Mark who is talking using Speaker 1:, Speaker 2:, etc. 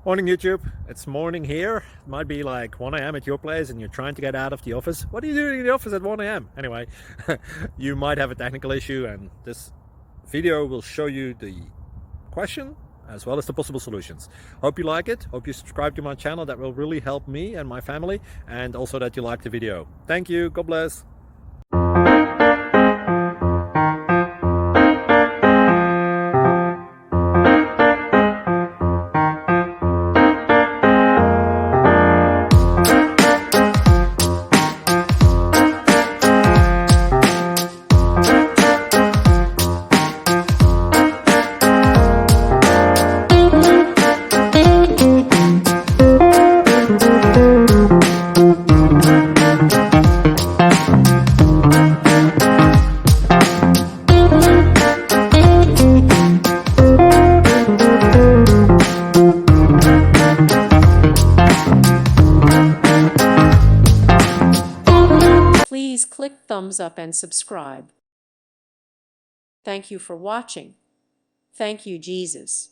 Speaker 1: Morning YouTube, it's morning here. It might be like 1 a.m. at your place and you're trying to get out of the office. What are you doing in the office at 1 a.m.? Anyway, you might have a technical issue and this video will show you the question as well as the possible solutions. Hope you like it, hope you subscribe to my channel. That will really help me and my family, and also that you like the video. Thank you, God bless.
Speaker 2: Please click thumbs up and subscribe. Thank you for watching. Thank you, Jesus.